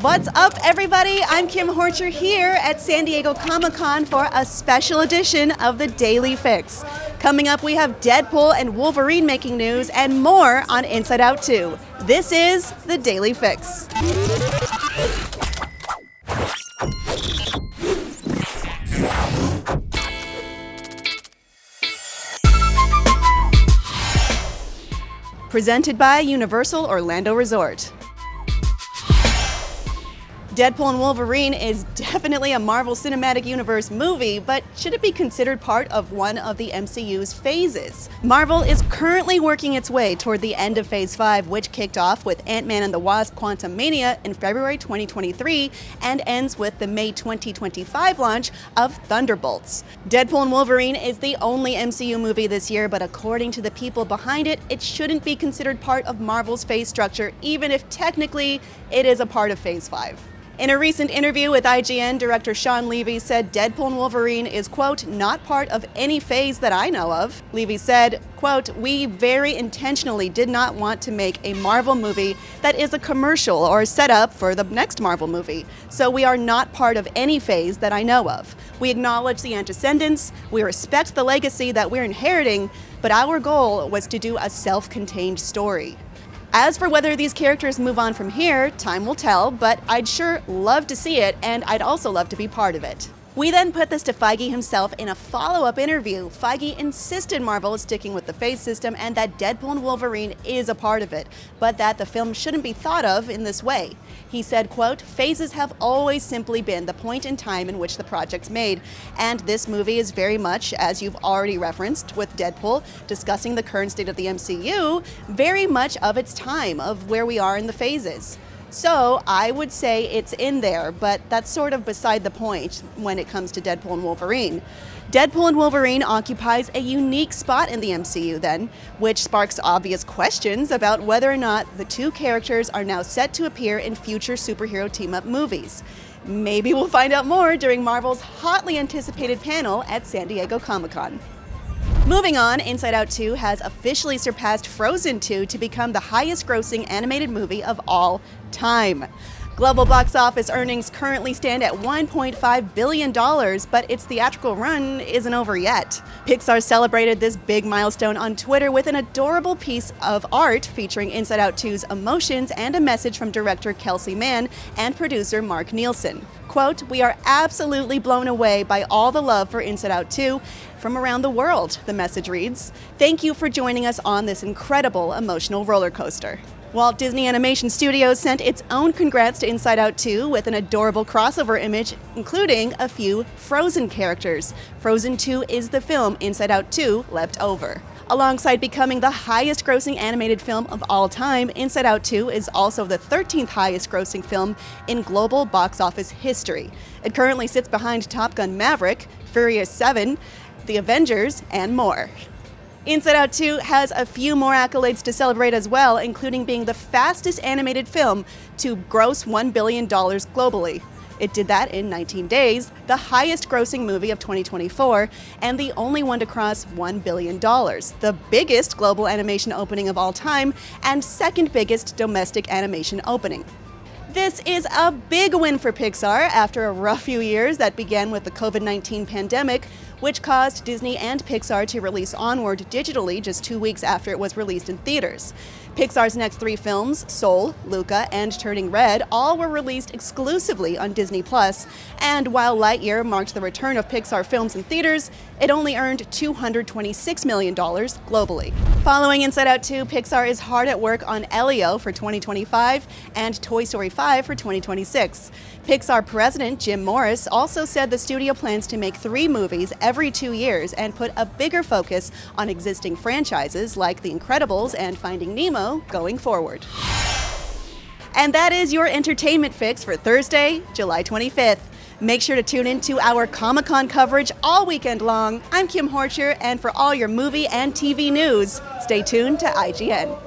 What's up, everybody? I'm Kim Horcher here at San Diego Comic-Con for a special edition of the Daily Fix. Coming up, we have Deadpool and Wolverine making news and more on Inside Out 2. This is the Daily Fix. Presented by Universal Orlando Resort. Deadpool and Wolverine is definitely a Marvel Cinematic Universe movie, but should it be considered part of one of the MCU's phases? Marvel is currently working its way toward the end of Phase 5, which kicked off with Ant-Man and the Wasp: Quantumania in February 2023 and ends with the May 2025 launch of Thunderbolts. Deadpool and Wolverine is the only MCU movie this year, but according to the people behind it, it shouldn't be considered part of Marvel's phase structure, even if technically it is a part of Phase 5. In a recent interview with IGN, director Sean Levy said Deadpool and Wolverine is, quote, not part of any phase that I know of. Levy said, quote, we very intentionally did not want to make a Marvel movie that is a commercial or set up for the next Marvel movie. So we are not part of any phase that I know of. We acknowledge the antecedents, we respect the legacy that we're inheriting, but our goal was to do a self-contained story. As for whether these characters move on from here, time will tell, but I'd sure love to see it, and I'd also love to be part of it. We then put this to Feige himself in a follow-up interview. Feige insisted Marvel is sticking with the phase system and that Deadpool and Wolverine is a part of it, but that the film shouldn't be thought of in this way. He said, quote, phases have always simply been the point in time in which the project's made, and this movie is very much, as you've already referenced with Deadpool, discussing the current state of the MCU, very much of its time, of where we are in the phases. So I would say it's in there, but that's sort of beside the point when it comes to Deadpool and Wolverine. Deadpool and Wolverine occupies a unique spot in the MCU then, which sparks obvious questions about whether or not the two characters are now set to appear in future superhero team-up movies. Maybe we'll find out more during Marvel's hotly anticipated panel at San Diego Comic-Con. Moving on, Inside Out 2 has officially surpassed Frozen 2 to become the highest-grossing animated movie of all time. Global box office earnings currently stand at $1.5 billion, but its theatrical run isn't over yet. Pixar celebrated this big milestone on Twitter with an adorable piece of art featuring Inside Out 2's emotions and a message from director Kelsey Mann and producer Mark Nielsen. Quote, we are absolutely blown away by all the love for Inside Out 2 from around the world, the message reads. Thank you for joining us on this incredible emotional roller coaster. Walt Disney Animation Studios sent its own congrats to Inside Out 2 with an adorable crossover image, including a few Frozen characters. Frozen 2 is the film Inside Out 2 leapt over. Alongside becoming the highest-grossing animated film of all time, Inside Out 2 is also the 13th highest-grossing film in global box office history. It currently sits behind Top Gun: Maverick, Furious 7, The Avengers, and more. Inside Out 2 has a few more accolades to celebrate as well, including being the fastest animated film to gross $1 billion globally. It did that in 19 days, the highest grossing movie of 2024, and the only one to cross $1 billion, the biggest global animation opening of all time, and second biggest domestic animation opening. This is a big win for Pixar after a rough few years that began with the COVID-19 pandemic, which caused Disney and Pixar to release Onward digitally just 2 weeks after it was released in theaters. Pixar's next 3 films, Soul, Luca, and Turning Red, all were released exclusively on Disney+, and while Lightyear marked the return of Pixar films in theaters, it only earned $226 million globally. Following Inside Out 2, Pixar is hard at work on Elio for 2025 and Toy Story 5 for 2026. Pixar president Jim Morris also said the studio plans to make 3 movies every 2 years and put a bigger focus on existing franchises like The Incredibles and Finding Nemo going forward. And that is your entertainment fix for Thursday, July 25th. Make sure to tune in to our Comic-Con coverage all weekend long. I'm Kim Horcher, and for all your movie and TV news, stay tuned to IGN.